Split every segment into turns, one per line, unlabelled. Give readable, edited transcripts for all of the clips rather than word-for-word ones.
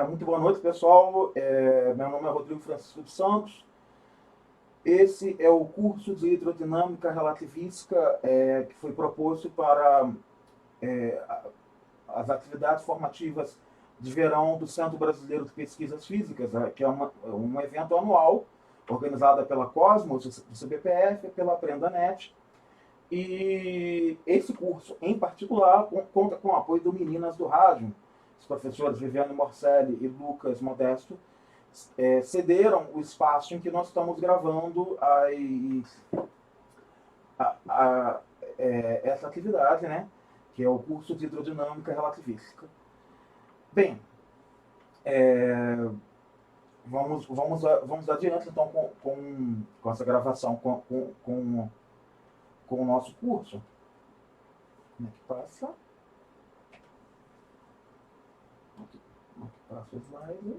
Muito boa noite, pessoal. Meu nome é Rodrigo Francisco dos Santos. Esse é o curso de hidrodinâmica relativística que foi proposto para é, as atividades formativas de verão do Centro Brasileiro de Pesquisas Físicas, que é um evento anual organizado pela Cosmos, do CBPF, e pela AprendaNet. E esse curso, em particular, conta com o apoio do Meninas do Rádio. Os professores Viviane Morcelli e Lucas Modesto cederam o espaço em que nós estamos gravando essa atividade, né? Que é o curso de hidrodinâmica relativística. Bem, vamos adiante então com essa gravação com o nosso curso. Como é que passa? Como é que passa o slide?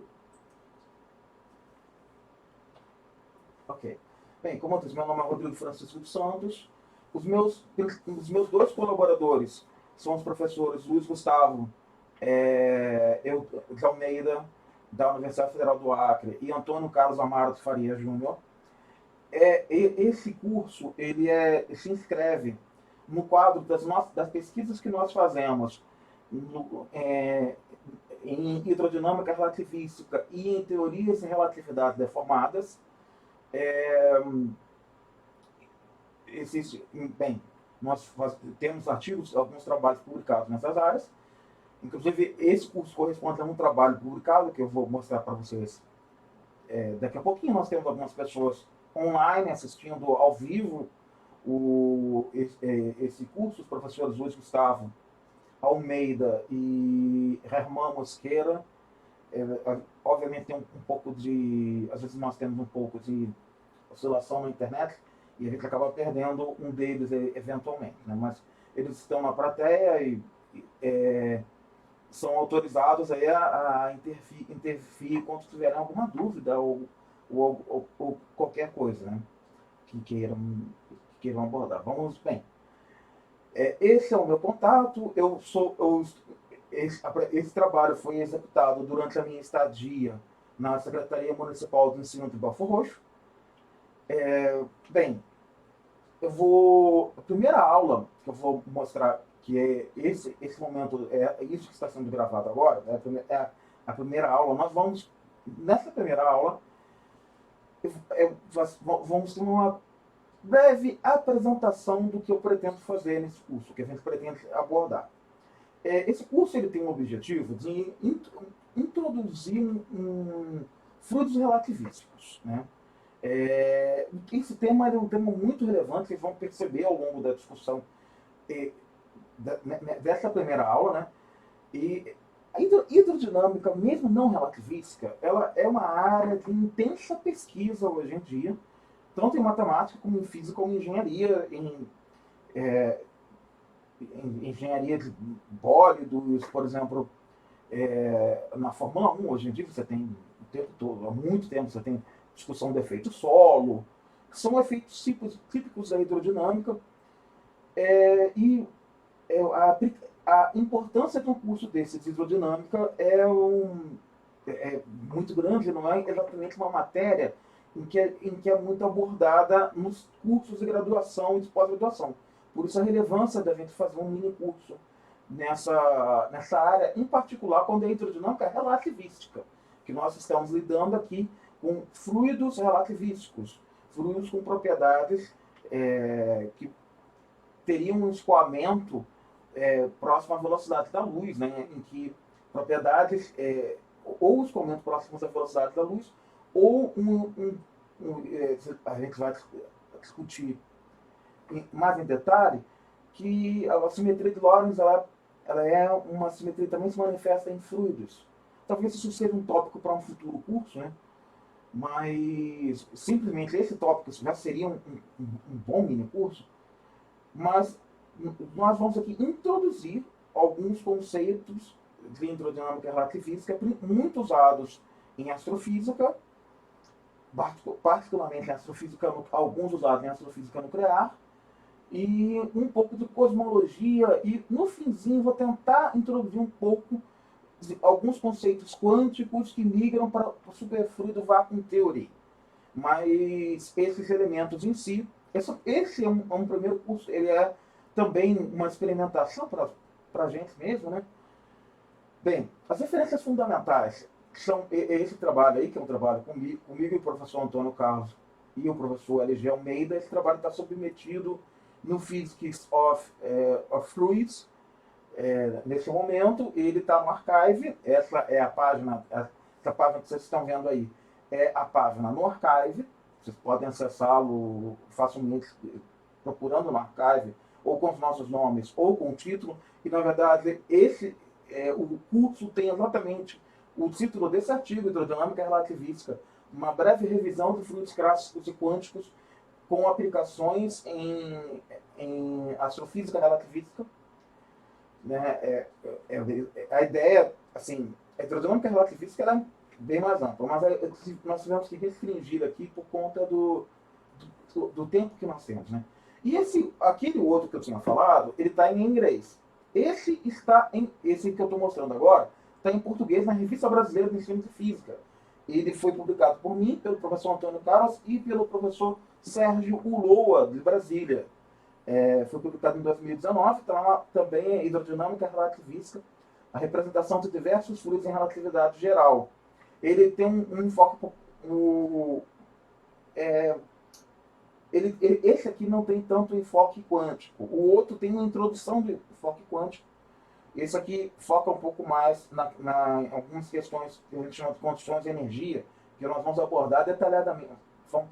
Ok. Bem, como eu disse, meu nome é Rodrigo Francisco dos Santos. Os meus dois colaboradores são os professores Luiz Gustavo de Almeida, da Universidade Federal do Acre, e Antônio Carlos Amaro de Faria Júnior. Esse curso se inscreve no quadro das pesquisas que nós fazemos em hidrodinâmica relativística e em teorias de relatividade deformadas. Bem, nós temos artigos, alguns trabalhos publicados nessas áreas. Inclusive, esse curso corresponde a um trabalho publicado que eu vou mostrar para vocês daqui a pouquinho. Nós temos algumas pessoas online assistindo ao vivo esse curso, os professores Luiz Gustavo Almeida e Herman Mosqueira. Obviamente tem um pouco de... Às vezes nós temos um pouco de oscilação na internet e a gente acaba perdendo um deles eventualmente, né? Mas eles estão na plateia e são autorizados aí a intervir quando tiverem alguma dúvida ou qualquer coisa, né? que queiram abordar. Vamos bem. Esse é o meu contato. Esse trabalho foi executado durante a minha estadia na Secretaria Municipal de Ensino de Belford Roxo. Bem, a primeira aula que eu vou mostrar, que é esse momento, é isso que está sendo gravado agora, a primeira aula. Nessa primeira aula, vamos ter uma breve apresentação do que eu pretendo fazer nesse curso, que a gente pretende abordar. Esse curso ele tem o objetivo de introduzir fluidos relativísticos, né? Esse tema é um tema muito relevante, vocês vão perceber ao longo da discussão dessa primeira aula, né? E a hidrodinâmica, mesmo não relativística, ela é uma área de intensa pesquisa hoje em dia, tanto em matemática como em física, como em engenharia, em engenharia de bólidos, por exemplo. Na Fórmula 1, hoje em dia, você tem o tempo todo, há muito tempo, você tem discussão de efeito solo, que são efeitos típicos da hidrodinâmica. E a importância de um curso desse de hidrodinâmica é muito grande, não é exatamente uma matéria em que é muito abordada nos cursos de graduação e de pós-graduação. Por isso a relevância da gente fazer um mini curso nessa área, em particular quando é hidrodinâmica relativística, que nós estamos lidando aqui com fluidos relativísticos, fluidos com propriedades que teriam um escoamento próximo à velocidade da luz, né, em que propriedades ou escoamento próximo à velocidade da luz, ou a gente vai discutir mais em detalhe que a simetria de Lorentz ela é uma simetria que também se manifesta em fluidos. Talvez isso seja um tópico para um futuro curso, né? Mas simplesmente esse tópico já seria um bom mini curso. Mas nós vamos aqui introduzir alguns conceitos de hidrodinâmica relativística muito usados em astrofísica, particularmente em astrofísica, alguns usados em astrofísica nuclear, e um pouco de cosmologia, e no finzinho vou tentar introduzir um pouco alguns conceitos quânticos que migram para o superfluido vacuum theory. Mas esses elementos em si, esse é um primeiro curso, ele é também uma experimentação para a gente mesmo, né? Bem, as referências fundamentais são esse trabalho aí, que é um trabalho comigo e o professor Antônio Carlos e o professor LG Almeida. Esse trabalho está submetido no Physics of Fluids. Nesse momento, ele está no Archive. Essa é a página, essa página que vocês estão vendo aí é a página no Archive. Vocês podem acessá-lo facilmente procurando no Archive, ou com os nossos nomes, ou com o título. E, na verdade, o curso tem exatamente o título desse artigo, Hidrodinâmica Relativística, uma breve revisão de fluidos clássicos e quânticos com aplicações em astrofísica relativística. Né? A ideia, assim, a hidrodinâmica relativística ela é bem mais ampla, mas nós tivemos que restringir aqui por conta do tempo que nós temos. Né? E aquele outro que eu tinha falado, ele está em inglês. Esse que eu estou mostrando agora está em português na Revista Brasileira de Ensino de Física. Ele foi publicado por mim, pelo professor Antônio Carlos e pelo professor Sérgio Uloa, de Brasília. Foi publicado em 2019, tá também hidrodinâmica relativística, a representação de diversos fluidos em relatividade geral. Ele tem um enfoque esse aqui não tem tanto enfoque quântico. O outro tem uma introdução de enfoque quântico. Esse aqui foca um pouco mais em algumas questões que a gente chama de condições de energia, que nós vamos abordar detalhadamente. Vamos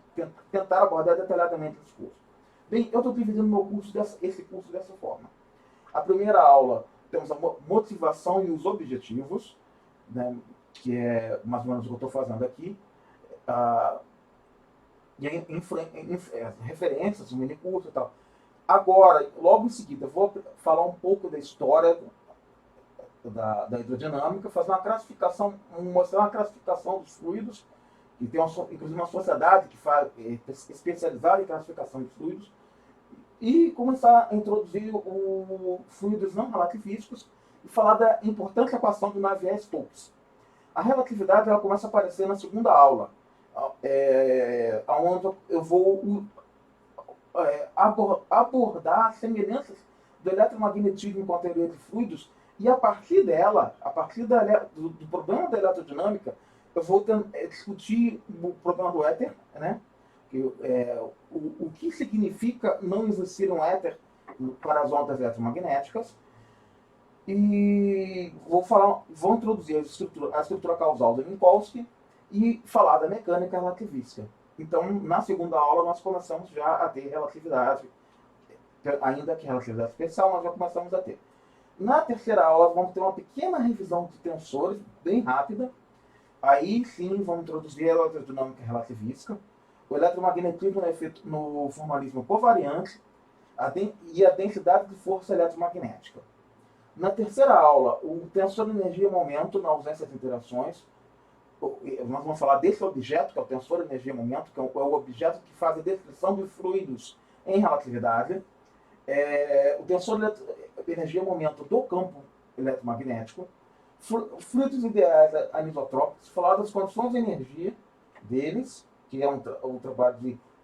tentar abordar detalhadamente esse curso. Bem, eu estou dividindo esse curso dessa forma. A primeira aula, temos a motivação e os objetivos, né, que é mais ou menos o que eu estou fazendo aqui. Referências, um mini curso e tal. Agora, logo em seguida, eu vou falar um pouco da história da hidrodinâmica, fazer uma classificação, mostrar uma classificação dos fluidos, e tem inclusive uma sociedade que faz especializada em classificação de fluidos, e começar a introduzir fluidos não relativísticos e falar da importante equação do Navier-Stokes. A relatividade ela começa a aparecer na segunda aula, onde eu vou abordar as semelhanças do eletromagnetismo com a teoria de fluidos, e a partir dela, do problema da eletrodinâmica, eu vou discutir o problema do éter, né? O que significa não existir um éter para as ondas eletromagnéticas, e vou introduzir a estrutura causal de Minkowski e falar da mecânica relativística. Então, na segunda aula, nós começamos já a ter relatividade, ainda que relatividade especial, nós já começamos a ter. Na terceira aula, vamos ter uma pequena revisão de tensores, bem rápida. Aí, sim, vamos introduzir a eletrodinâmica relativística, o eletromagnetismo no formalismo covariante e a densidade de força eletromagnética. Na terceira aula, o tensor de energia e momento na ausência de interações. Nós vamos falar desse objeto, que é o tensor de energia e momento, que é o objeto que faz a descrição de fluidos em relatividade. O tensor de energia e momento do campo eletromagnético. Fluidos ideais anisotrópicos, falar das condições de energia deles, que é um trabalho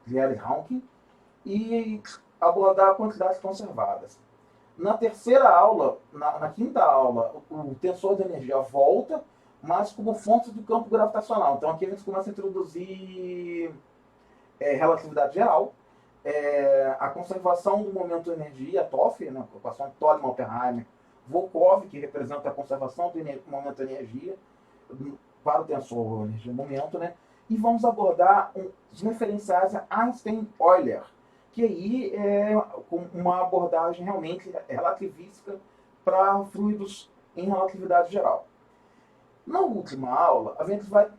de Erich Hawking, e abordar quantidades conservadas. Na terceira aula, na quinta aula, o tensor de energia volta, mas como fonte do campo gravitacional. Então aqui a gente começa a introduzir relatividade geral, a conservação do momento de energia, TOF, né, a equação de Tolman, Oppenheimer, Volkov, que representa a conservação do momento de energia para o tensor energia-momento, né? E vamos abordar os referenciais a Einstein-Euler, que aí é uma abordagem realmente relativística para fluidos em relatividade geral. Na última aula, a gente vai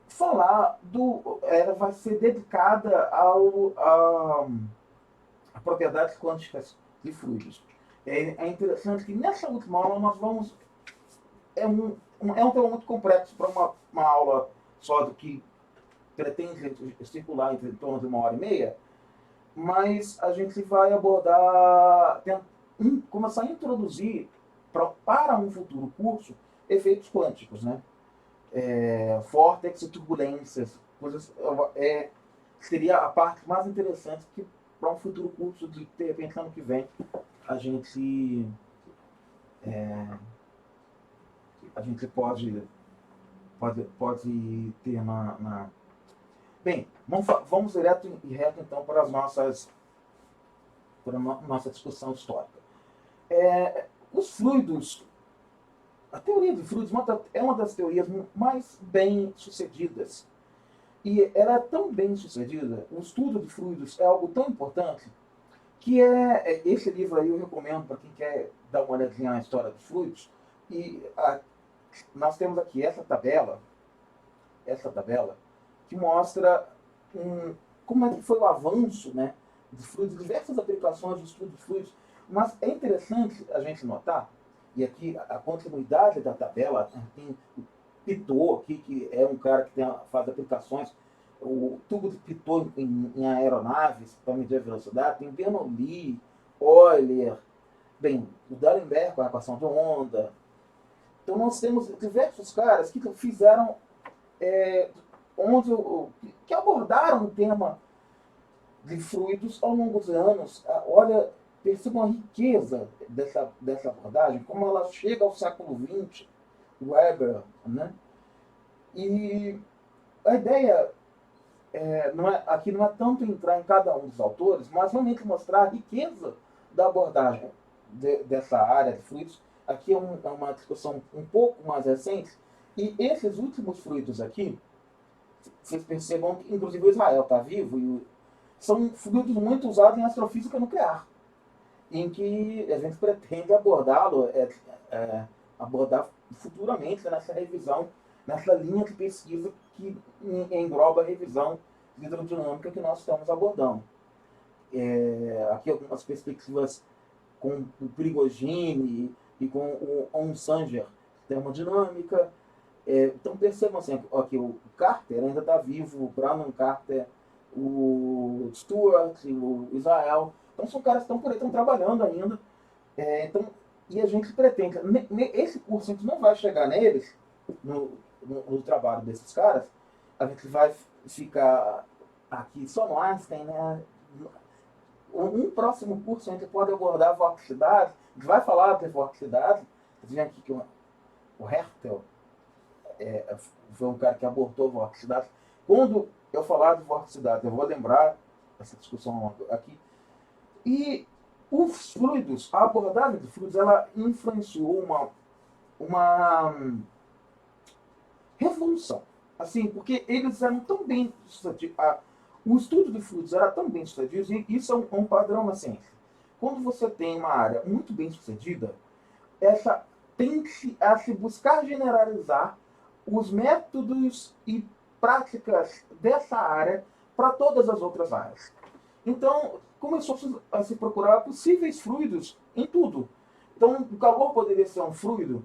falar ela vai ser dedicada a propriedades quânticas de fluidos. É interessante que nessa última aula nós vamos... É um tema muito complexo para uma aula só do que pretende circular em torno de 1h30, mas a gente vai abordar, começar a introduzir para um futuro curso, efeitos quânticos, né? Vórtices e turbulências, coisas, seria a parte mais interessante que para um futuro curso de repente ano que vem a gente pode ter Bem, vamos direto e reto então para a nossa discussão histórica. Os fluidos, a teoria de fluidos é uma das teorias mais bem sucedidas. E ela é tão bem sucedida, o estudo de fluidos é algo tão importante, que esse livro aí eu recomendo para quem quer dar uma olhadinha na história dos fluidos. E nós temos aqui essa tabela, que mostra como é que foi o avanço, né, de fluidos, diversas aplicações do estudo de fluidos. Mas é interessante a gente notar, e aqui a continuidade da tabela, tem o Pitot aqui, que é um cara que faz aplicações, o tubo de Pitot em aeronaves para medir a velocidade, tem Bernoulli, Euler, bem, o D'Alembert com a equação de onda. Então nós temos diversos caras que fizeram, que abordaram o tema de fluidos ao longo dos anos. Olha, percebam a riqueza dessa abordagem, como ela chega ao século XX, Weber, né? E a ideia aqui não é tanto entrar em cada um dos autores, mas realmente mostrar a riqueza da abordagem dessa área de fluidos. Aqui é uma discussão um pouco mais recente, e esses últimos fluidos aqui, vocês percebam que inclusive o Israel está vivo, e são fluidos muito usados em astrofísica nuclear, em que a gente pretende abordar futuramente nessa revisão, nessa linha de pesquisa que engloba a revisão de hidrodinâmica que nós estamos abordando. Aqui algumas perspectivas com o Prigogine e com o Onsager, termodinâmica. Então percebam assim, aqui, o Carter ainda está vivo, o Brannon Carter, o Stewart, o Israel. Então são caras que estão por aí, estão trabalhando ainda. E a gente pretende, esse curso a gente não vai chegar neles, no trabalho desses caras, a gente vai ficar aqui só no Einstein, né? Um próximo curso a gente pode abordar a vorticidade, a gente vai falar de vorticidade. Vocês veem aqui que o Hertel foi um cara que abordou a vorticidade. Quando eu falar de vorticidade, eu vou lembrar essa discussão aqui. E os fluidos, a abordagem de fluidos, ela influenciou uma revolução. Assim, porque eles eram tão bem sucedidos, o estudo de fluidos era tão bem sucedido, e isso é um padrão na ciência. Quando você tem uma área muito bem sucedida, tende a se buscar generalizar os métodos e práticas dessa área para todas as outras áreas. Então, começou a se procurar possíveis fluidos em tudo. Então, o calor poderia ser um fluido,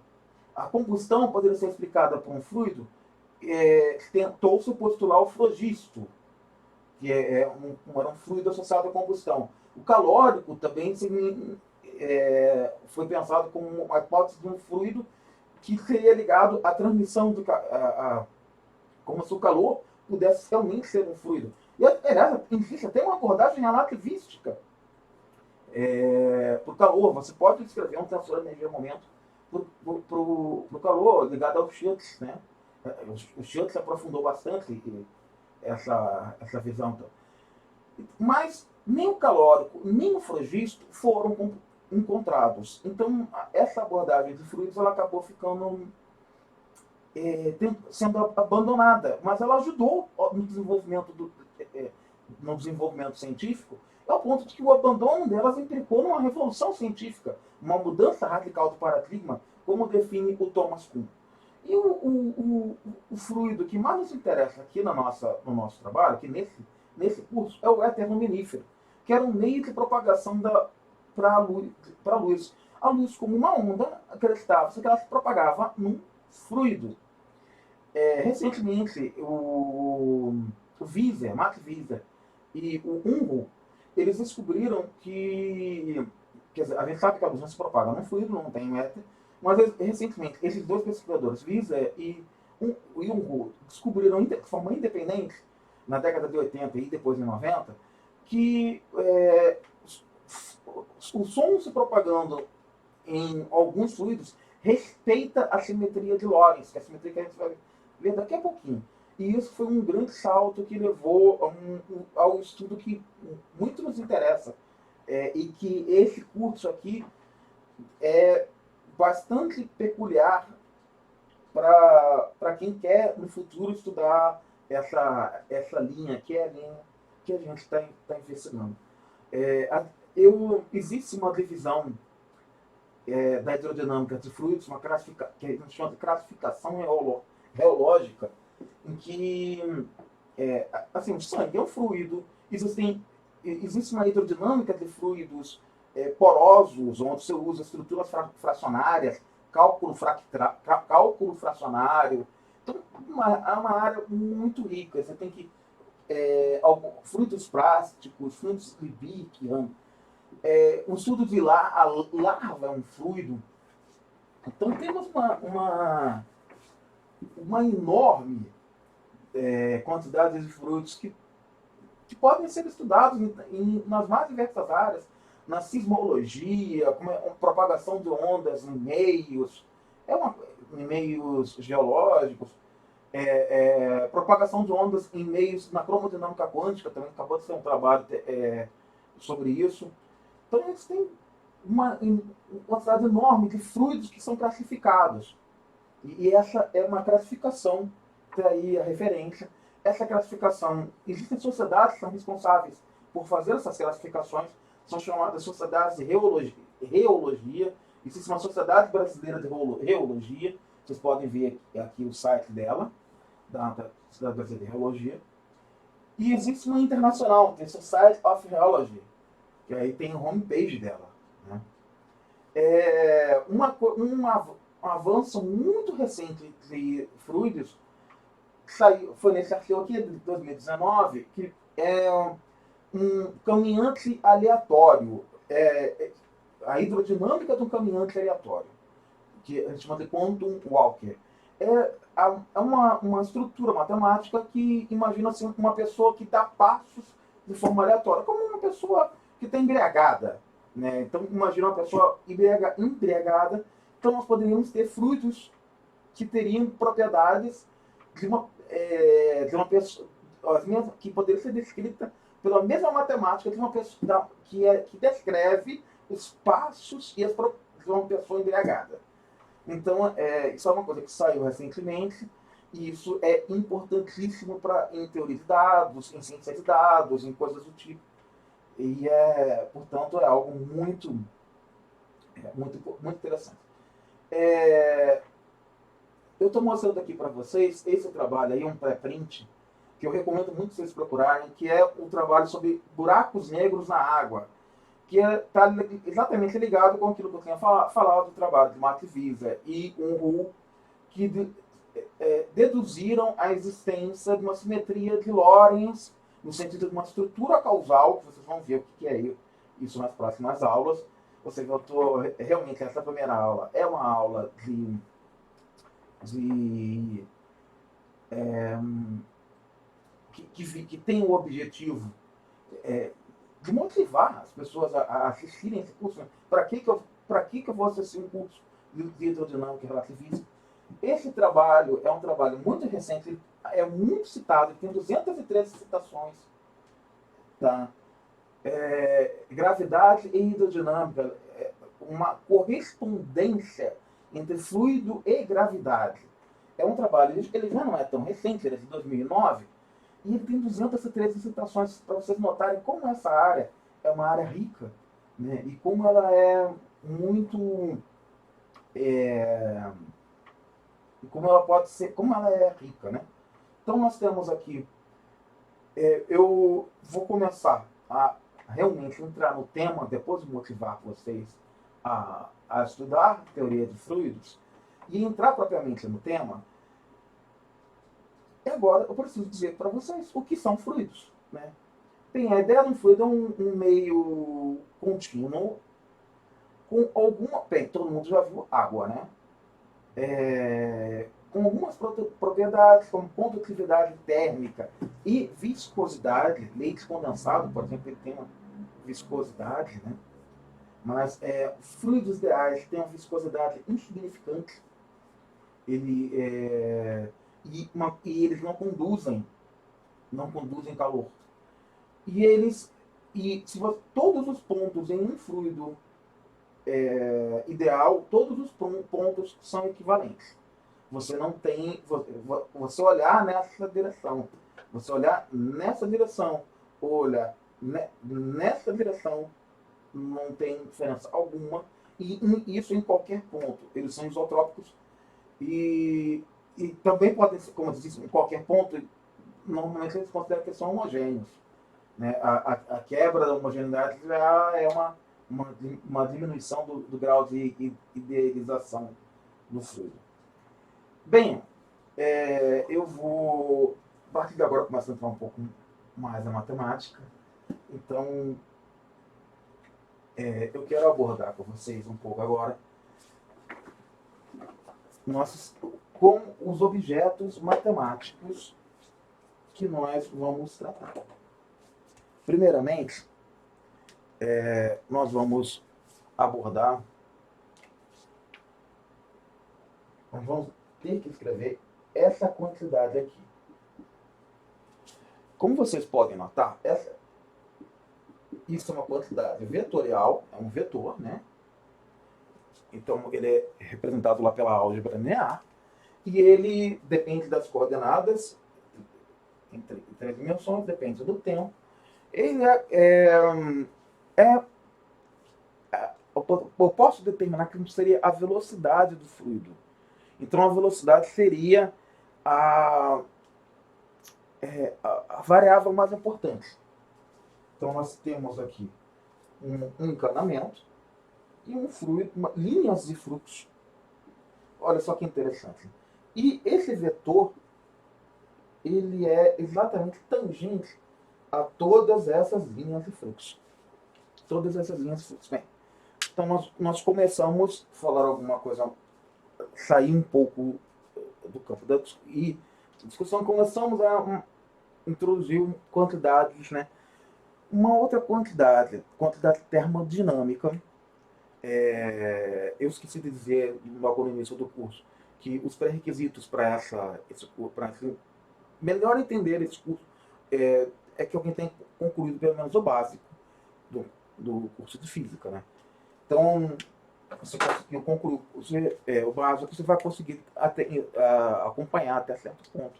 a combustão poderia ser explicada por um fluido. Tentou-se postular o flogisto, que era um fluido associado à combustão. O calórico também foi pensado como uma hipótese de um fluido que seria ligado à transmissão como se o calor pudesse realmente ser um fluido. E, aliás, existe até uma abordagem relativística para o calor. Você pode descrever um tensor de energia-momento para o calor ligado ao Schultz, né? O Schultz aprofundou bastante essa visão. Mas nem o calórico, nem o flogisto foram encontrados. Então, essa abordagem de fluidos ela acabou ficando sendo abandonada, mas ela ajudou no desenvolvimento científico, ao ponto de que o abandono delas implicou numa revolução científica, uma mudança radical do paradigma, como define o Thomas Kuhn. E o fluido que mais nos interessa aqui no nosso trabalho, aqui nesse curso, é o éter luminífero, que era um meio de propagação para a luz. A luz, como uma onda, acreditava-se que ela se propagava num fluido. Recentemente, o Max Wieser e o Unruh, eles descobriram que, quer dizer, a gente sabe que a luz não se propaga num fluido, não tem éter, Mas recentemente, esses dois pesquisadores, Lisa e Hu, descobriram de forma independente, na década de 80 e depois em 90, que o som se propagando em alguns fluidos respeita a simetria de Lorentz, que é a simetria que a gente vai ver daqui a pouquinho. E isso foi um grande salto que levou ao estudo que muito nos interessa, e que esse curso aqui é bastante peculiar para quem quer no futuro estudar essa linha, que é a linha que a gente está investigando. Existe uma divisão da hidrodinâmica de fluidos, que a gente chama de classificação reológica, em que assim, o sangue é um fluido, existe uma hidrodinâmica de fluidos porosos, onde você usa estruturas fracionárias, cálculo fracionário. Então, é uma área muito rica. Você tem que fluidos plásticos, fluidos Liebig, o estudo de a larva é um fluido. Então temos uma enorme quantidade de fluidos que podem ser estudados nas mais diversas áreas, na sismologia, como propagação de ondas em meios, em meios geológicos, propagação de ondas em meios na cromodinâmica quântica, também acabou de ser um trabalho sobre isso. Então, eles têm uma quantidade enorme de fluidos que são classificados. E essa é uma classificação, está aí a referência. Essa classificação, existem sociedades que são responsáveis por fazer essas classificações, são chamadas sociedades de reologia. Existe uma sociedade brasileira de reologia, vocês podem ver aqui o site dela, da Sociedade Brasileira de Reologia. E existe uma internacional, que é Society of Geology, que aí tem o homepage dela. Né? Um avanço muito recente de fluidos foi nesse artigo aqui de 2019, que é um caminhante aleatório, a hidrodinâmica de um caminhante aleatório, que a gente chama de quantum walker. É uma estrutura matemática que imagina assim, uma pessoa que dá passos de forma aleatória, como uma pessoa que está embriagada. Né? Então, imagina uma pessoa embriagada. Então, nós poderíamos ter fluidos que teriam propriedades de uma pessoa que poderia ser descrita pela mesma matemática de uma pessoa que descreve os passos de uma pessoa embriagada. Então, isso é uma coisa que saiu recentemente, e isso é importantíssimo em teoria de dados, em ciência de dados, em coisas do tipo. E, portanto, é algo muito interessante. Eu estou mostrando aqui para vocês esse trabalho aí, um pré-print, que eu recomendo muito vocês procurarem, que é o trabalho sobre buracos negros na água, que está exatamente ligado com aquilo que eu tinha falado do trabalho de Matt Visa e Hu, que deduziram a existência de uma simetria de Lorentz, no sentido de uma estrutura causal, que vocês vão ver o que é isso nas próximas aulas. Vocês vão realmente, essa primeira aula é uma aula que tem o objetivo de motivar as pessoas a assistirem esse curso. Né? Para que eu vou assistir um curso de hidrodinâmica relativista? Esse trabalho é um trabalho muito recente, é muito citado, tem 213 citações. Tá? Gravidade e hidrodinâmica, uma correspondência entre fluido e gravidade. É um trabalho, ele já não é tão recente, ele é de 2009, e ele tem 213 citações, para vocês notarem como essa área é uma área rica, né? E como ela é muito... como ela pode ser, como ela é rica, né? Então nós temos aqui, eu vou começar a realmente entrar no tema, depois de motivar vocês a estudar teoria de fluidos, e entrar propriamente no tema. E agora eu preciso dizer para vocês o que são fluidos. Né? Bem, a ideia de um fluido é um meio contínuo, com alguma... Bem, todo mundo já viu água, né? Com algumas propriedades, como condutividade térmica e viscosidade. Leite condensado, por exemplo, ele tem uma viscosidade, né? Mas fluidos ideais têm uma viscosidade insignificante. Ele, e eles não conduzem calor. E eles, e se você, todos os pontos em um fluido ideal, todos os pontos são equivalentes. Você não tem, você olhar nessa direção, você olhar nessa direção, olhar nessa direção, não tem diferença alguma, e isso em qualquer ponto. Eles são isotrópicos e também podem ser, como eu disse, em qualquer ponto, normalmente eles consideram que são homogêneos. Né? A quebra da homogeneidade já é uma diminuição do grau de idealização do fluido. Bem, eu vou, a partir de agora, começar a entrar um pouco mais na matemática. Então, eu quero abordar com vocês um pouco agora com os objetos matemáticos que nós vamos tratar. Primeiramente, nós vamos abordar, nós vamos ter que escrever essa quantidade aqui. Como vocês podem notar, isso é uma quantidade vetorial, é um vetor, né? Então ele é representado lá pela álgebra linear e ele depende das coordenadas em três dimensões, depende do tempo. Ele eu posso determinar que seria a velocidade do fluido. Então a velocidade seria a variável mais importante. Então nós temos aqui um encanamento e um fluido, linhas de fluxo. Olha só que interessante. E esse vetor, ele é exatamente tangente a todas essas linhas de fluxo. Todas essas linhas de fluxo. Bem, então nós começamos a falar alguma coisa, sair um pouco do campo da discussão, começamos a introduzir quantidades, né? Uma outra quantidade termodinâmica. Eu esqueci de dizer logo no início do curso que os pré-requisitos para melhor entender esse curso que alguém tenha concluído pelo menos o básico do curso de física, né? Então, você conseguiu concluir o básico, você vai conseguir acompanhar até certo ponto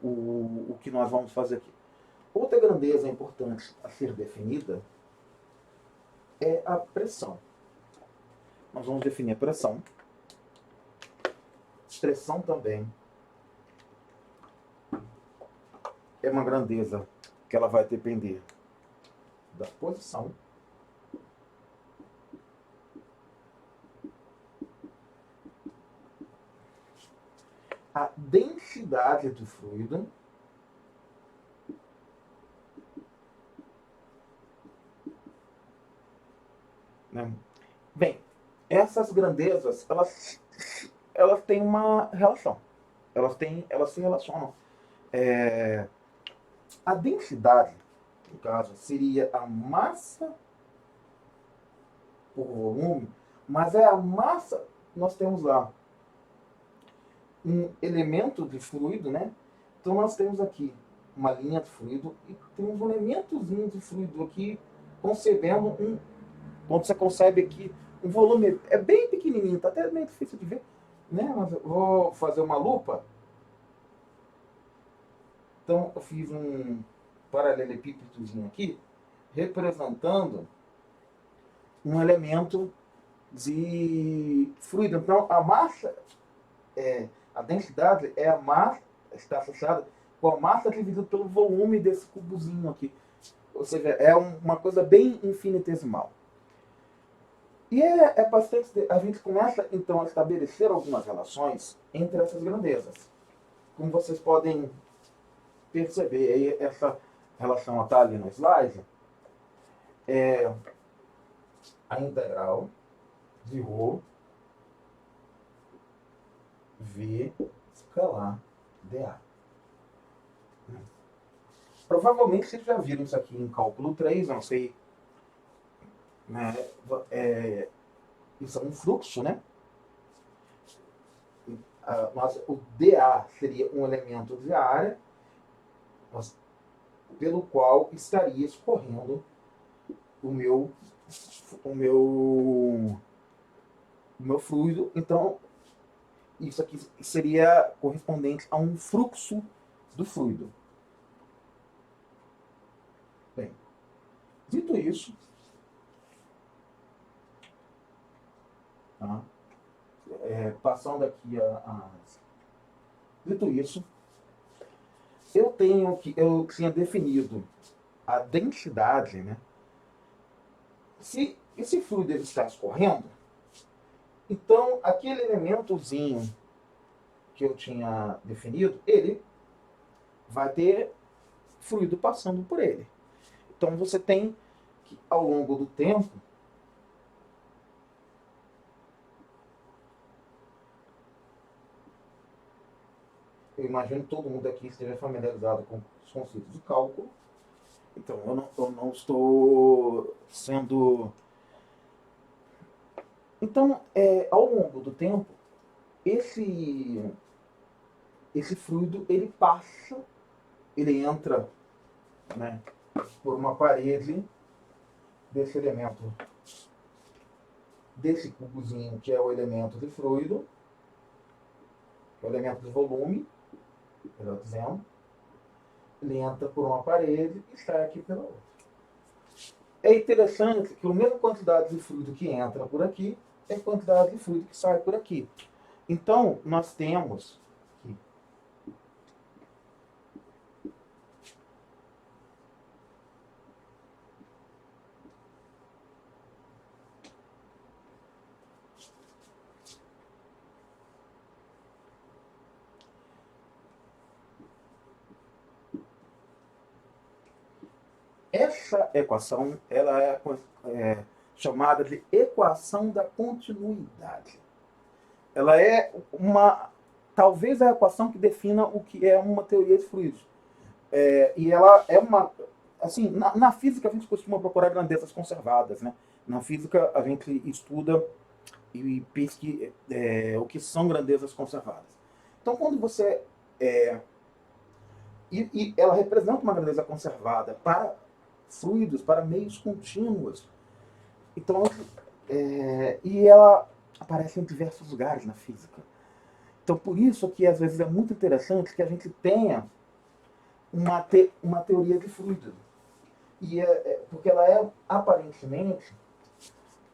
o que nós vamos fazer aqui. Outra grandeza importante a ser definida é a pressão. Nós vamos definir a pressão. Pressão também é uma grandeza que ela vai depender da posição, a densidade do fluido, né? Bem, essas grandezas, elas têm uma relação. Elas se relacionam. A densidade, no caso, seria a massa por volume, mas é a massa, nós temos lá um elemento de fluido, né? Então nós temos aqui uma linha de fluido e temos um elementozinho de fluido aqui, concebendo quando você concebe aqui um volume, é bem pequenininho, está até meio difícil de ver, né? Mas eu vou fazer uma lupa. Então eu fiz um paralelepípedozinho aqui, representando um elemento de fluido. Então a massa, a densidade é a massa, está associada com a massa dividida pelo volume desse cubozinho aqui. Ou seja, é uma coisa bem infinitesimal. E bastante. A gente começa então a estabelecer algumas relações entre essas grandezas. Como vocês podem perceber, aí essa relação está ali no slide. A integral de Rho V escalar dA. Provavelmente vocês já viram isso aqui em cálculo 3, não sei, né? Isso é um fluxo, né? O dA seria um elemento de área, pelo qual estaria escorrendo o meu fluido. Então, isso aqui seria correspondente a um fluxo do fluido. Bem, dito isso, tá? Passando aqui dito isso, eu tinha definido a densidade, né? Se esse fluido ele está escorrendo, então aquele elementozinho que eu tinha definido, ele vai ter fluido passando por ele. Então você tem que, ao longo do tempo, eu imagino que todo mundo aqui esteja familiarizado com os conceitos de cálculo. Então eu não estou sendo... Então, ao longo do tempo, esse fluido ele passa, ele entra, né, por uma parede desse elemento, desse cubozinho que é o elemento de fluido, o elemento de volume, melhor dizendo. Ele entra por uma parede e sai aqui pela outra. É interessante que a mesma quantidade de fluido que entra por aqui é a quantidade de fluido que sai por aqui. Então, nós temos aqui, essa equação, ela é chamada de equação da continuidade. Ela é talvez a equação que defina o que é uma teoria de fluidos. E ela é uma... Assim, na física a gente costuma procurar grandezas conservadas, né? Na física a gente estuda e pesquisa o que são grandezas conservadas. Então, quando você... e ela representa uma grandeza conservada para fluidos, para meios contínuos. Então, e ela aparece em diversos lugares na física. Então, por isso que às vezes é muito interessante que a gente tenha uma teoria de fluido. Porque ela é, aparentemente,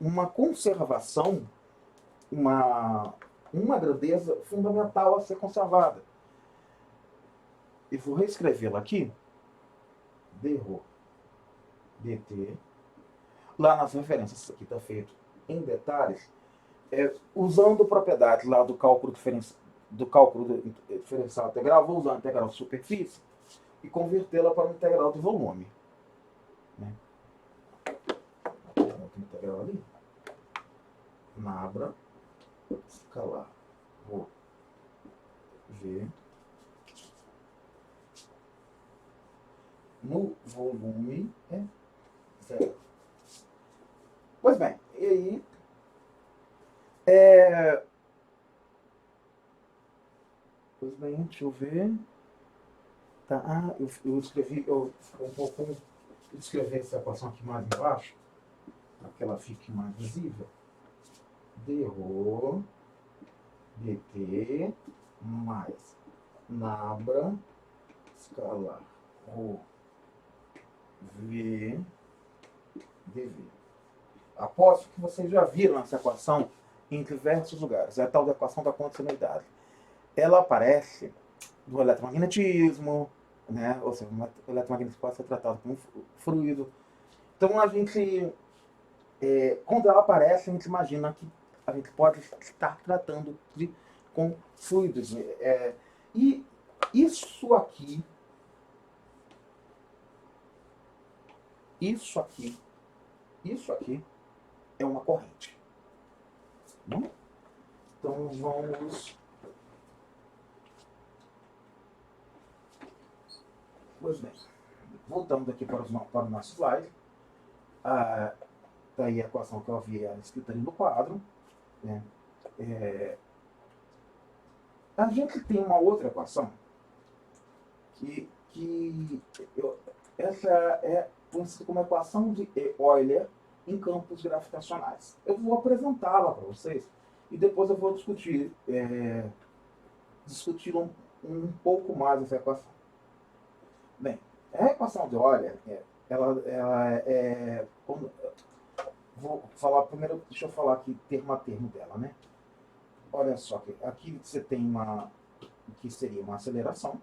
uma conservação, uma grandeza fundamental a ser conservada. E vou reescrevê-la aqui. Dρ dt. Lá nas referências, isso aqui está feito em detalhes, usando propriedades lá do cálculo diferencial integral, vou usar a integral de superfície e convertê-la para uma integral de volume. Né? Outra integral ali. Nabra, escalar, Rho, V, no volume é zero. Pois bem, e aí pois bem, deixa eu ver. Tá, eu escrevi, eu escrever essa equação aqui mais embaixo, para que ela fique mais visível. Dρ dt mais nabra escalar Rho V dV. Aposto que vocês já viram essa equação em diversos lugares. É a tal da equação da continuidade. Ela aparece no eletromagnetismo, né? Ou seja, o eletromagnetismo pode ser tratado como fluido. Então, a gente, quando ela aparece, a gente imagina que a gente pode estar tratando com fluidos. E isso aqui é uma corrente. Bom, então vamos... Pois bem, voltando aqui para o nosso slide. Tá aí a equação que eu havia escrita ali no quadro. Né? A gente tem uma outra equação essa é conhecida como equação de Euler em campos gravitacionais. Eu vou apresentá-la para vocês e depois eu vou discutir um pouco mais essa equação. Bem, a equação de Euler, vou falar primeiro, deixa eu falar aqui termo a termo dela, né? Olha só, aqui você tem que seria uma aceleração.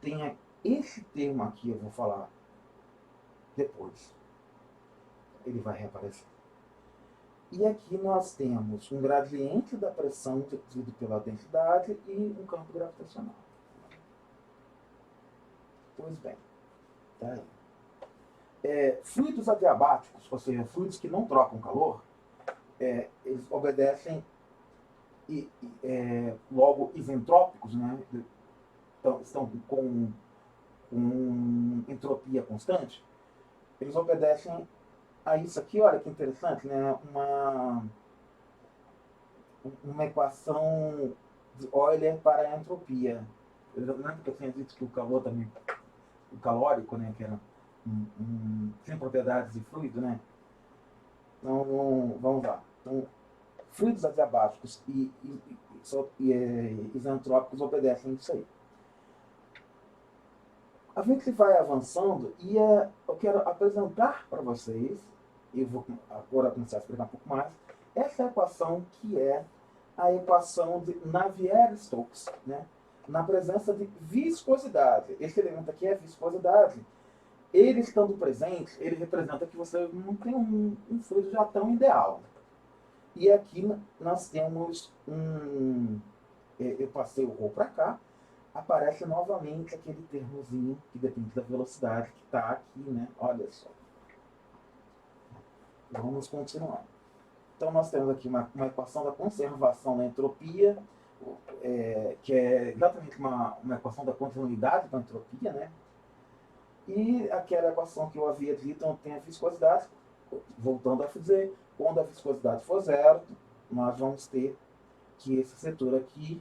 Tem esse termo aqui, eu vou falar depois. Ele vai reaparecer. E aqui nós temos um gradiente da pressão dividido pela densidade e um campo gravitacional. Pois bem, tá aí. Fluidos adiabáticos, ou seja, fluidos que não trocam calor, eles obedecem logo isentrópicos, né? Estão com entropia constante, eles obedecem a isso aqui. Olha que interessante, né? Uma equação de Euler para a entropia. Eu lembro que eu tinha dito que o calor também, o calórico, né, que era sem propriedades de fluido, né? Então, vamos lá. Então, fluidos adiabáticos e isentrópicos obedecem isso aí. A gente vai avançando e eu quero apresentar para vocês, e vou agora começar a explicar um pouco mais, essa equação que é a equação de Navier-Stokes, né? Na presença de viscosidade. Esse elemento aqui é viscosidade. Ele estando presente, ele representa que você não tem um fluido já tão ideal. E aqui nós temos eu passei o ρ para cá, aparece novamente aquele termozinho que depende da velocidade que está aqui, né? Olha só. Vamos continuar. Então nós temos aqui uma equação da conservação da entropia, que é exatamente uma equação da continuidade da entropia, né? E aquela equação que eu havia dito, então tem a viscosidade, voltando a dizer, quando a viscosidade for zero, nós vamos ter que esse setor aqui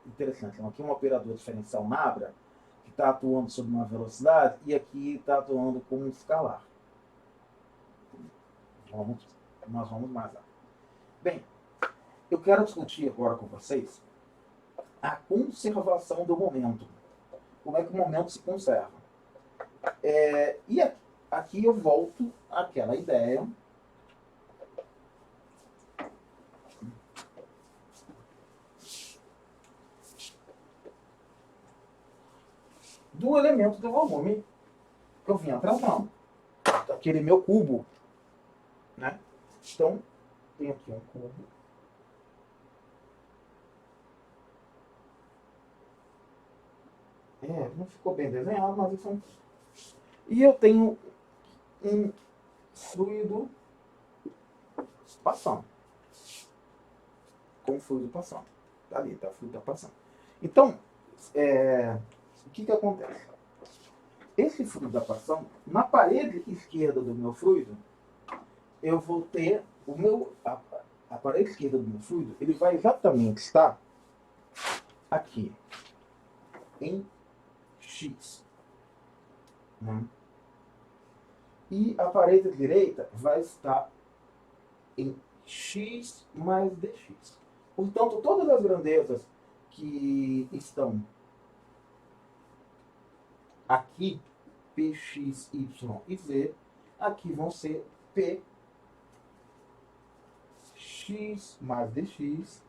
interessante. Aqui um operador diferencial Nabra, que está atuando sobre uma velocidade, e aqui está atuando como um escalar. Nós vamos mais lá. Bem, eu quero discutir agora com vocês a conservação do momento. Como é que o momento se conserva. E aqui eu volto àquela ideia do elemento do volume que eu vinha tratando. Aquele meu cubo. Né? Então, tem aqui um cubo. Não ficou bem desenhado, mas isso é um... E eu tenho um fluido passando. Com o fluido passando. Tá ali, tá? O fluido tá passando. Então, o que acontece? Esse fluido da passando, na parede esquerda do meu fluido, eu vou ter a parede esquerda do meu fluido, ele vai exatamente estar aqui, em X. Né? E a parede direita vai estar em X mais dx. Portanto, todas as grandezas que estão aqui, Px, Y e Z, aqui vão ser P x mais dx,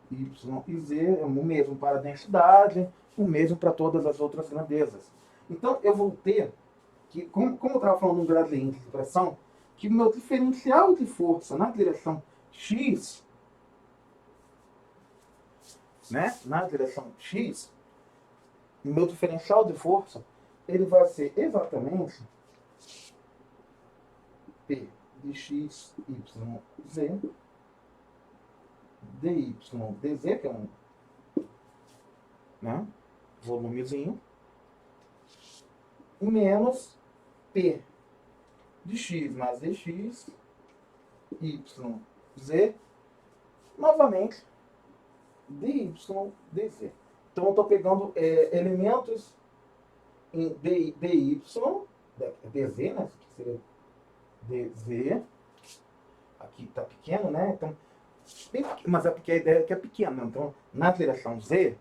y e z, é o mesmo para a densidade, o mesmo para todas as outras grandezas. Então, eu vou ter que, como eu estava falando no gradiente de pressão, que o meu diferencial de força na direção x, né, na direção x, o meu diferencial de força, ele vai ser exatamente P de x, y, z, dy, dz, que é um, né, volumezinho, menos P de x mais dx, y, z, novamente, dy, dz. Então, eu estou pegando elementos em dy, dz, né? Isso aqui seria dz. Aqui está pequeno, né? Então, mas é porque a ideia é que é pequena. Então, na direção z,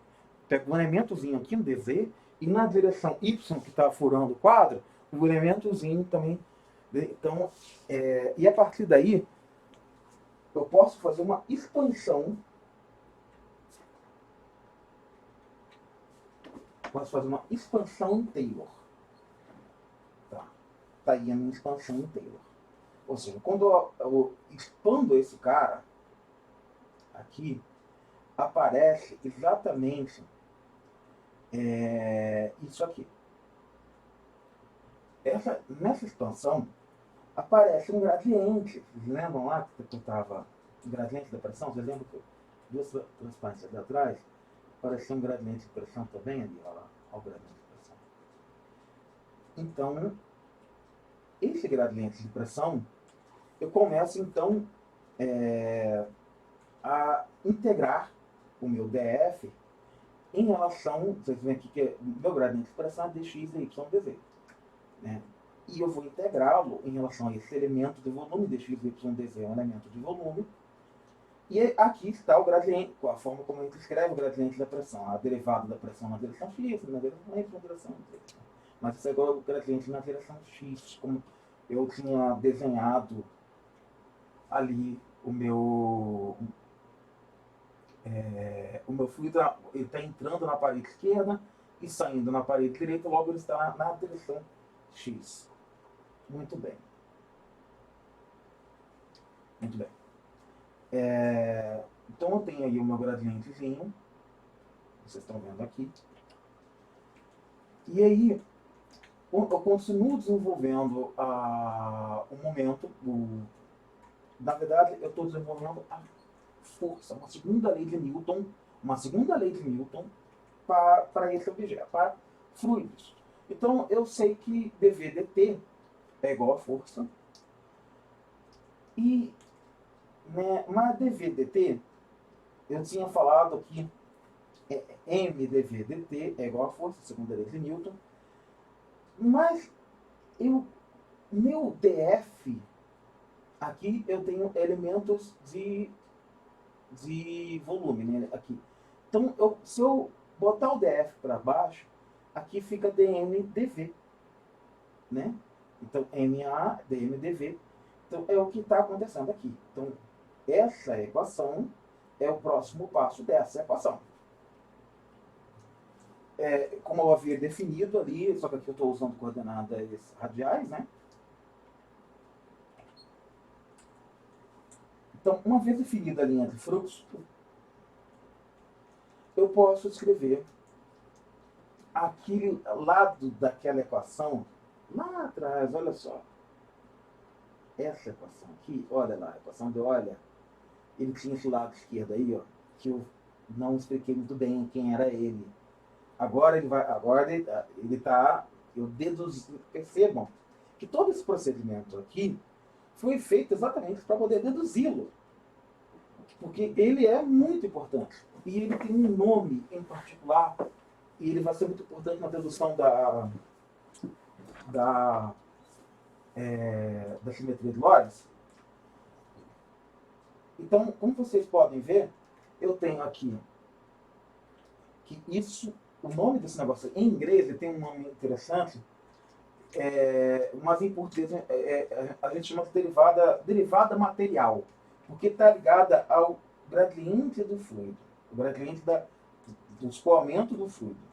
pego um elementozinho aqui no dz, e na direção y, que está furando o quadro, o elementozinho também. Então, e a partir daí, eu posso fazer uma expansão. Posso fazer uma expansão em Taylor. Tá aí a minha expansão em Taylor. Ou seja, quando eu expando esse cara, aqui, aparece exatamente isso aqui. Nessa expansão, aparece um gradiente. Vocês lembram lá que eu estava o gradiente da pressão? Vocês lembram que duas transparências ali atrás? Apareceu um gradiente de pressão também ali, olha lá. Olha o gradiente de pressão. Então, esse gradiente de pressão, eu começo então a integrar o meu DF em relação, vocês veem aqui que o meu gradiente de pressão é dx, dy, dz. Né? E eu vou integrá-lo em relação a esse elemento de volume, dx, y, dz é um elemento de volume. E aqui está o gradiente, com a forma como a gente escreve o gradiente da pressão. A derivada da pressão na direção x, na direção y, na direção z. Mas isso é igual ao gradiente na direção x, como eu tinha desenhado ali o meu fluido, ele está entrando na parede esquerda e saindo na parede direita, logo ele está na direção x. Muito bem. Muito bem. Então eu tenho aí o meu gradientezinho, vocês estão vendo aqui. E aí eu continuo desenvolvendo o momento, na verdade eu estou desenvolvendo a força, uma segunda lei de Newton para esse objeto, para fluidos. Então eu sei que dv dt é igual a força. E na dv dt, eu tinha falado que m dv dt é igual a força, segunda lei de Newton. Mas meu df, aqui eu tenho elementos de volume, né, aqui. Então, se eu botar o df para baixo, aqui fica dm dv, né? Então, ma dm dv. Então, é o que está acontecendo aqui. Então, essa equação é o próximo passo dessa equação. Como eu havia definido ali, só que aqui eu estou usando coordenadas radiais, né? Então, uma vez definida a linha de fluxo, eu posso escrever aquele lado daquela equação lá atrás, olha só. Essa equação aqui, olha lá, a equação de olha, ele tinha esse lado esquerdo aí, ó, que eu não expliquei muito bem quem era ele. Agora ele está, eu deduzi, percebam que todo esse procedimento aqui foi feito exatamente para poder deduzi-lo. Porque ele é muito importante. E ele tem um nome em particular, e ele vai ser muito importante na dedução da simetria de Lorentz. Então, como vocês podem ver, eu tenho aqui que isso, o nome desse negócio em inglês, ele tem um nome interessante, mas em português a gente chama de derivada material, porque está ligada ao gradiente do fluido, o gradiente do escoamento do fluido.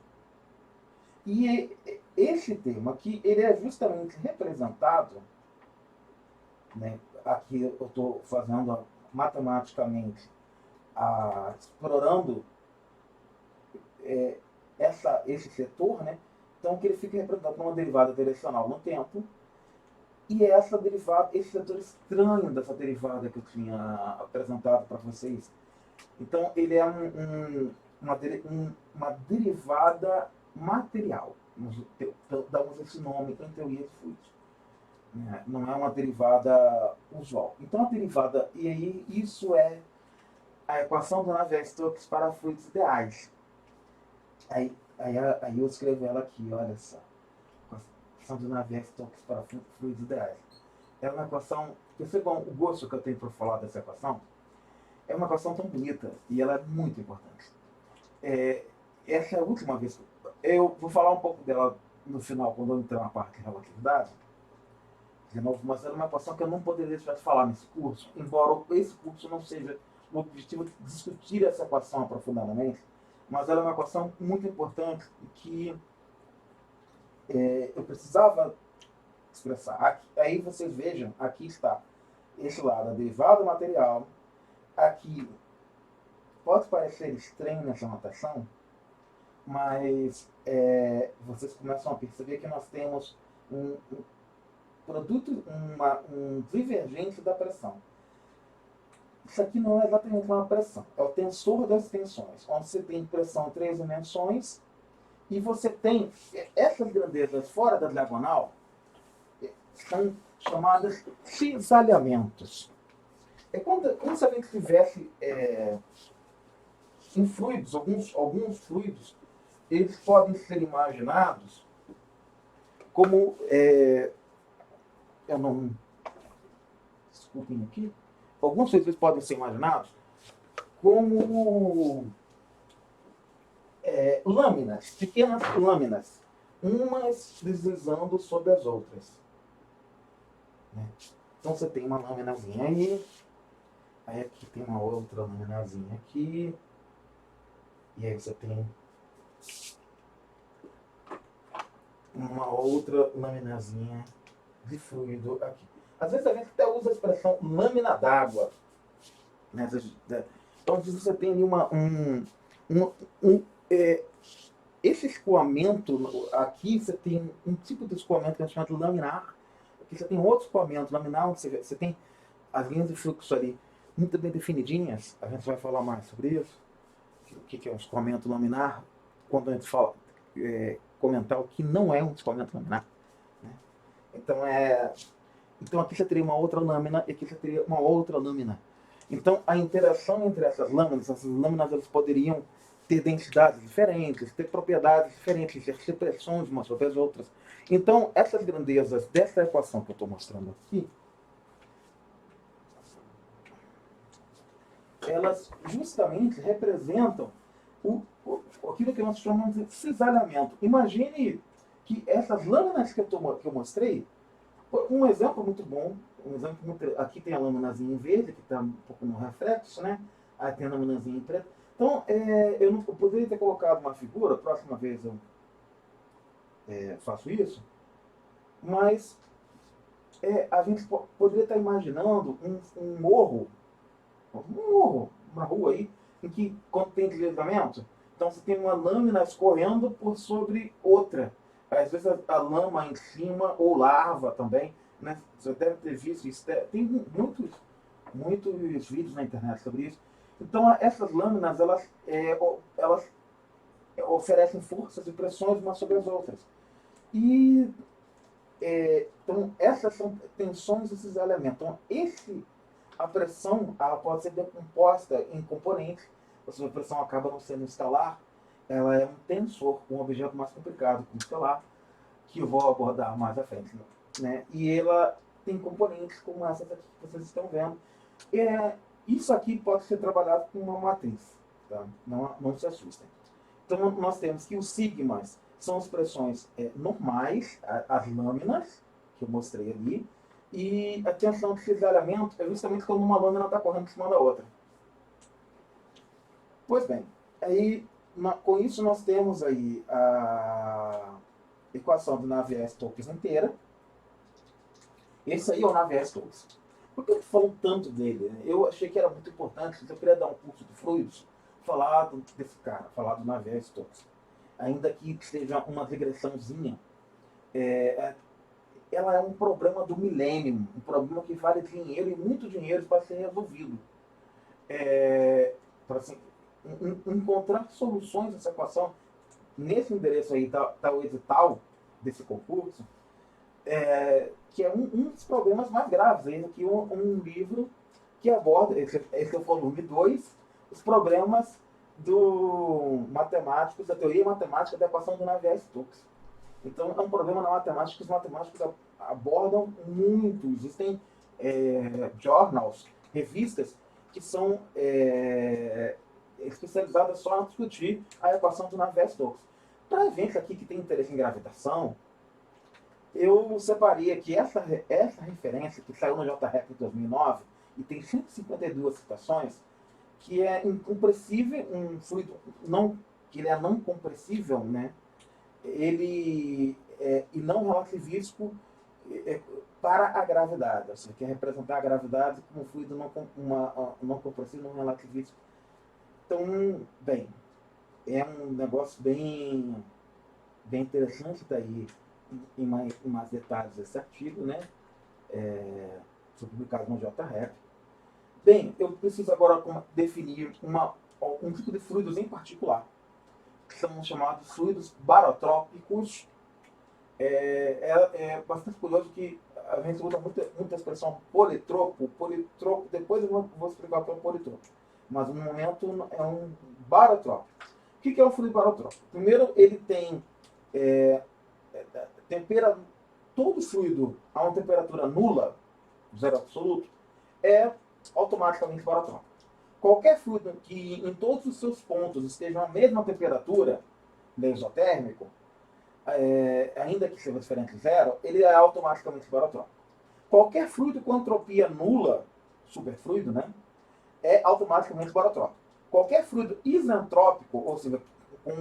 E esse termo aqui, ele é justamente representado, né, aqui eu estou fazendo matematicamente, explorando esse setor, né? Então que ele fica representado por uma derivada direcional no tempo, E essa derivada, esse setor estranho dessa derivada que eu tinha apresentado para vocês. Então, ele é uma derivada material. Damos esse nome em teoria de fluidos. Né? Não é uma derivada usual. Então, a derivada, e aí isso é a equação do Navier-Stokes para fluidos ideais. Aí eu escrevo ela aqui, olha só. Equação do Navier-Stokes para fluidos ideais. É uma equação, percebam o gosto que eu tenho por falar dessa equação. É uma equação tão bonita e ela é muito importante. Essa é a última vez. Eu vou falar um pouco dela no final, quando eu entrar na parte de relatividade. De novo, mas era uma equação que eu não poderia deixar de falar nesse curso, embora esse curso não seja o objetivo de discutir essa equação aprofundadamente, mas ela é uma equação muito importante que eu precisava expressar. Aqui, aí vocês vejam, aqui está esse lado, a derivada material. Aqui pode parecer estranho nessa notação, mas vocês começam a perceber que nós temos um produto, um divergente da pressão. Isso aqui não é exatamente uma pressão, é o tensor das tensões, onde você tem pressão em 3 dimensões e você tem essas grandezas fora da diagonal, são chamadas cisalhamentos. É como se a gente tivesse em fluidos, alguns fluidos, eles podem ser imaginados como eu não, desculpem aqui, alguns fluidos podem ser imaginados como lâminas, pequenas lâminas, umas deslizando sobre as outras. Né? Então você tem uma laminazinha aí aqui tem uma outra laminazinha aqui, e aí você tem uma outra laminazinha de fluido aqui. Às vezes a gente até usa a expressão lâmina d'água. Né? Então você tem ali esse escoamento, aqui você tem um tipo de escoamento que é chamado laminar, aqui você tem outro escoamento laminar, onde você tem as linhas de fluxo ali muito bem definidinhas. A gente vai falar mais sobre isso, o que é um escoamento laminar, quando a gente fala, comentar o que não é um escoamento laminar. Né? Então aqui você teria uma outra lâmina e aqui você teria uma outra lâmina. Então a interação entre essas lâminas elas poderiam ter densidades diferentes, ter propriedades diferentes, exercer pressões umas sobre as outras. Então essas grandezas dessa equação que eu estou mostrando aqui, elas justamente representam aquilo que nós chamamos de cisalhamento. Imagine que essas lâminas que eu mostrei, um exemplo muito bom, aqui tem a laminazinha em verde, que está um pouco no reflexo, né? Aí tem a laminazinha em preto. Então, eu poderia ter colocado uma figura, próxima vez eu faço isso, mas a gente poderia estar imaginando um morro, uma rua aí, em que quando tem deslizamento, então você tem uma lâmina escorrendo por sobre outra. Às vezes a lama em cima, ou lava também, né? Você deve ter visto isso. Tem muitos vídeos na internet sobre isso. Então essas lâminas, elas oferecem forças e pressões umas sobre as outras. E então essas são tensões desses elementos. Então a pressão ela pode ser decomposta em componentes. A pressão acaba não sendo escalar, ela é um tensor, um objeto mais complicado, como escalar, que eu vou abordar mais à frente. Né? E ela tem componentes como essas aqui que vocês estão vendo. Isso aqui pode ser trabalhado com uma matriz. Tá? Não se assustem. Então nós temos que os sigmas são as pressões normais, as lâminas, que eu mostrei ali, e a tensão de cisalhamento é justamente quando uma lâmina está correndo em cima da outra. Pois bem, aí com isso nós temos aí a equação do Navier-Stokes inteira. Esse aí é o Navier-Stokes. Por que eu estou falando tanto dele? Eu achei que era muito importante, se eu queria dar um curso de fluidos, falar desse cara, falar do Navier-Stokes. Ainda que seja uma regressãozinha. ela é um problema do milênio, um problema que vale dinheiro e muito dinheiro para ser resolvido. Para assim, encontrar soluções dessa equação, nesse endereço aí tá o edital desse concurso, que é um dos problemas mais graves. Esse aqui é um livro que aborda, esse é o volume 2, os problemas do matemáticos, da teoria matemática da equação do Navier-Stokes. Então, é um problema na matemática que os matemáticos abordam muito. Existem journals, revistas, que são especializadas só em discutir a equação do Navier-Stokes. Para a gente aqui que tem interesse em gravitação, eu separei aqui essa referência que saiu no JREP em 2009 e tem 152 citações, que é incompressível, um fluido não, que ele é não compressível, né? Ele e não relativístico para a gravidade. Você quer representar a gravidade como fluido não compressível, não relativístico. Então, bem, é um negócio bem interessante, está aí em mais detalhes esse artigo, né? Foi publicado no JREP. Bem, eu preciso agora definir um tipo de fluidos em particular, que são chamados fluidos barotrópicos. É bastante curioso que a gente usa muita expressão politropo. Politropo, depois eu vou explicar o que é o politropo. Mas no momento é um barotrópico. O que é um fluido barotrópico? Primeiro, ele tem todo fluido a uma temperatura nula, zero absoluto, é automaticamente barotrópico. Qualquer fluido que em todos os seus pontos estejam à mesma temperatura, mesotérmico, ainda que seja diferente de zero, ele é automaticamente barotrópico. Qualquer fluido com entropia nula, superfluido, né, é automaticamente barotrópico. Qualquer fluido isentrópico, ou seja, com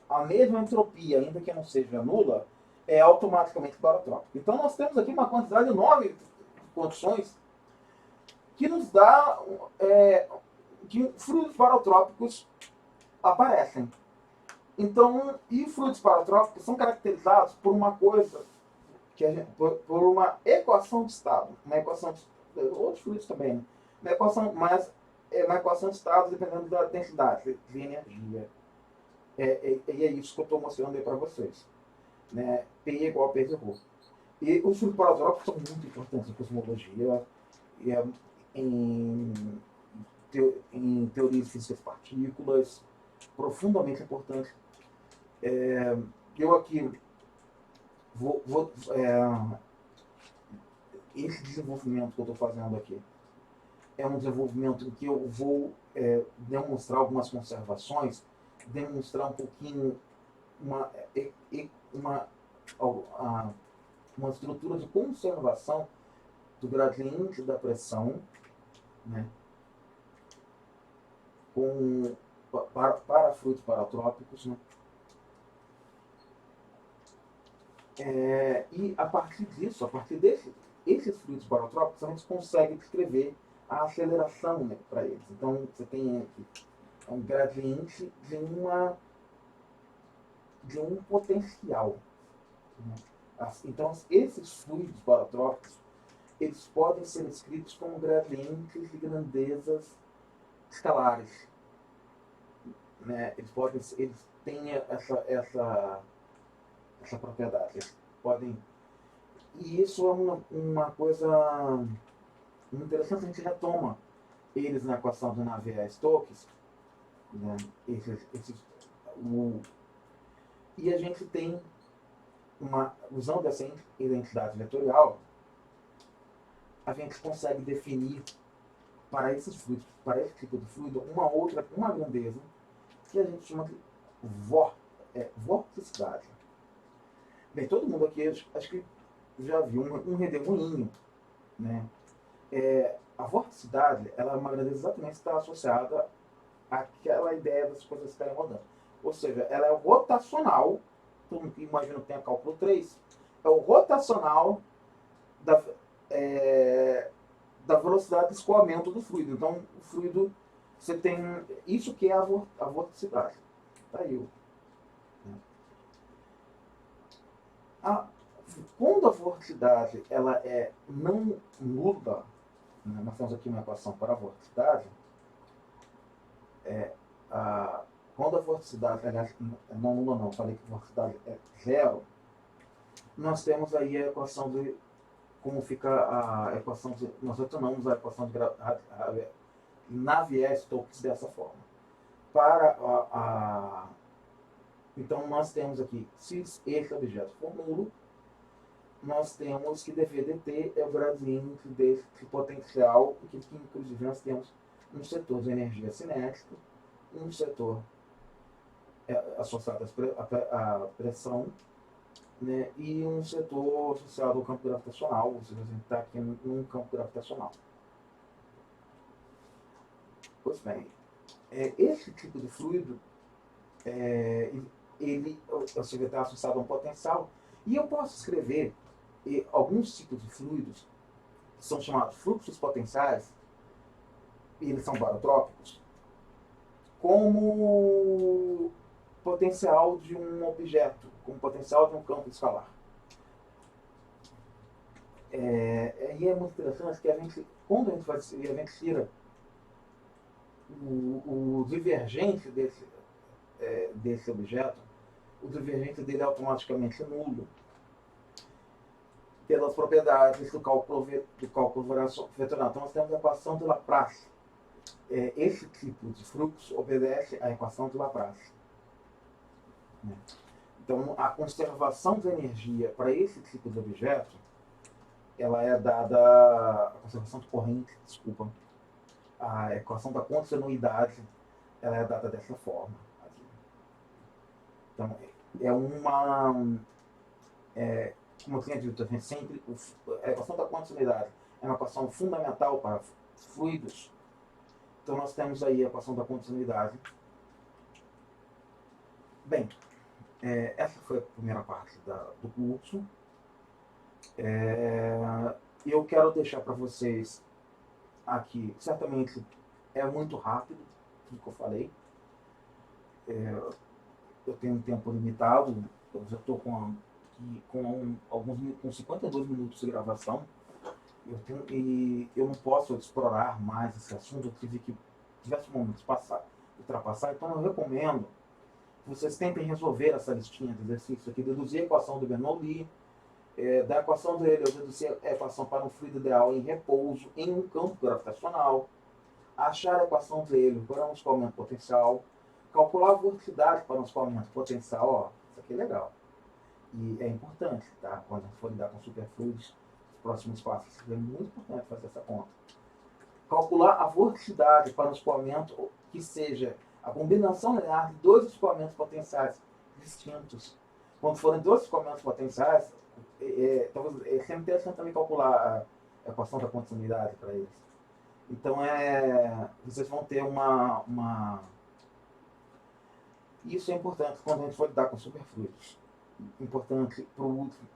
a mesma entropia, ainda que não seja nula, é automaticamente barotrópico. Então nós temos aqui uma quantidade enorme de condições que nos dá que fluidos barotrópicos aparecem. Então, e fluidos barotrópicos são caracterizados por uma coisa, por uma equação de estado. Uma equação de, outros fluidos também, né? Uma equação, mas uma equação de estado dependendo da densidade de energia. E é isso que eu estou mostrando aí para vocês. Né? P igual a P de rho. E os fluidos barotrópicos são muito importantes em cosmologia, em teoria de física de partículas, profundamente importante. Eu aqui esse desenvolvimento que eu estou fazendo aqui é um desenvolvimento em que eu vou demonstrar algumas conservações, demonstrar um pouquinho uma estrutura de conservação do gradiente da pressão, né, para fluidos barotrópicos, né? E a partir disso, esses fluidos barotrópicos, a gente consegue descrever a aceleração, né, para eles. Então, você tem aqui um gradiente de um potencial, né? Então, esses fluidos barotrópicos, eles podem ser escritos como gradientes de grandezas escalares, né? Eles têm essa propriedade. Eles podem. E isso é uma coisa interessante, a gente retoma eles na equação do Navier-Stokes, né? E a gente tem usando essa identidade vetorial, a gente consegue definir para esses fluidos, para esse tipo de fluido, uma grandeza que a gente chama de vorticidade. Bem, todo mundo aqui acho que já viu um redemoinho, né? A vorticidade, ela é uma grandeza exatamente que está associada àquela ideia das coisas estarem rodando. Ou seja, ela é rotacional. Todo mundo que imagina que tem a cálculo 3, é o rotacional da velocidade de escoamento do fluido. Então, o fluido, você tem isso que é a vorticidade. Tá aí. A Quando a vorticidade ela é não nula, né, nós temos aqui uma equação para a vorticidade, a, quando a vorticidade, aliás, não nula não, falei que a vorticidade é zero, nós temos aí a equação de como fica a equação de, nós retornamos a equação de Navier-Stokes dessa forma. Para então nós temos aqui, se esse objeto for nulo, nós temos que dv dt é o gradiente desse potencial, que inclusive nós temos um setor de energia cinética, um setor associado à pressão, né, e um setor associado ao campo gravitacional, ou seja, a gente está aqui num campo gravitacional. Pois bem, esse tipo de fluido, ele está associado a um potencial, e eu posso escrever alguns tipos de fluidos, que são chamados fluxos potenciais, e eles são barotrópicos, como potencial de um objeto, como potencial de um campo escalar. E é muito interessante que quando a gente tira o divergente desse objeto, o divergente dele é automaticamente nulo, pelas propriedades do cálculo vetorial. Então nós temos a equação de Laplace. Esse tipo de fluxo obedece à equação de Laplace. Então, a conservação de energia para esse tipo de objeto, ela é dada, a conservação de corrente, desculpa, a equação da continuidade, ela é dada dessa forma. Aqui. Então, como eu tinha dito, a gente sempre, a equação da continuidade é uma equação fundamental para fluidos. Então, nós temos aí a equação da continuidade. Bem, essa foi a primeira parte do curso. Eu quero deixar para vocês aqui, certamente é muito rápido tudo que eu falei. Eu tenho um tempo limitado, eu já estou com 52 minutos de gravação. E eu não posso explorar mais esse assunto, eu tive que diversos momentos ultrapassar, então eu recomendo que vocês tentem resolver essa listinha de exercícios aqui, deduzir a equação do Bernoulli, da equação dele eu deduzir a equação para um fluido ideal em repouso em um campo gravitacional, achar a equação dele para um escoamento potencial, calcular a velocidade para um escoamento potencial, ó, isso aqui é legal. E é importante, tá? Quando a gente for lidar com superfluidos, os próximos passos, é muito importante fazer essa conta. Calcular a velocidade para um escoamento que seja a combinação linear de dois escoamentos potenciais distintos. Quando forem dois escoamentos potenciais, é sempre interessante também calcular a equação da continuidade para eles. Então, vocês vão ter Isso é importante quando a gente for lidar com superfluidos. Importante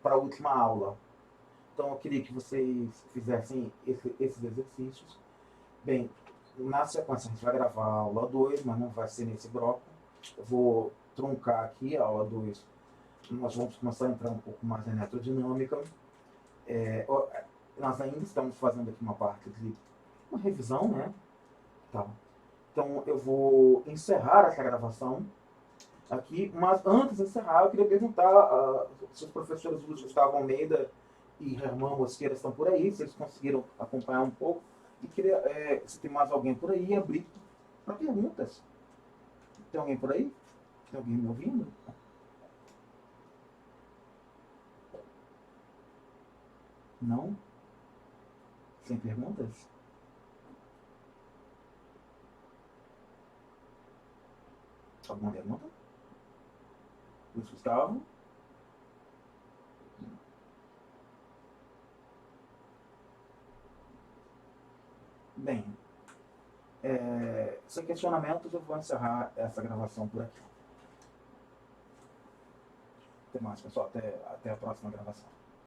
para a última aula. Então, eu queria que vocês fizessem esses exercícios. Bem, na sequência a gente vai gravar a aula 2, mas não vai ser nesse bloco. Eu vou truncar aqui a aula 2. Nós vamos começar a entrar um pouco mais na eletrodinâmica. Nós ainda estamos fazendo aqui uma parte de uma revisão, né? Tá. Então, eu vou encerrar essa gravação aqui, mas antes de encerrar, eu queria perguntar se os professores Luiz Gustavo Almeida e Herman Mosqueira estão por aí, se eles conseguiram acompanhar um pouco, e queria, se tem mais alguém por aí, abrir para perguntas. Tem alguém por aí? Tem alguém me ouvindo? Não? Sem perguntas? Alguma pergunta? Luiz Gustavo? Bem, sem questionamentos, eu vou encerrar essa gravação por aqui. Até mais, pessoal. Até a próxima gravação.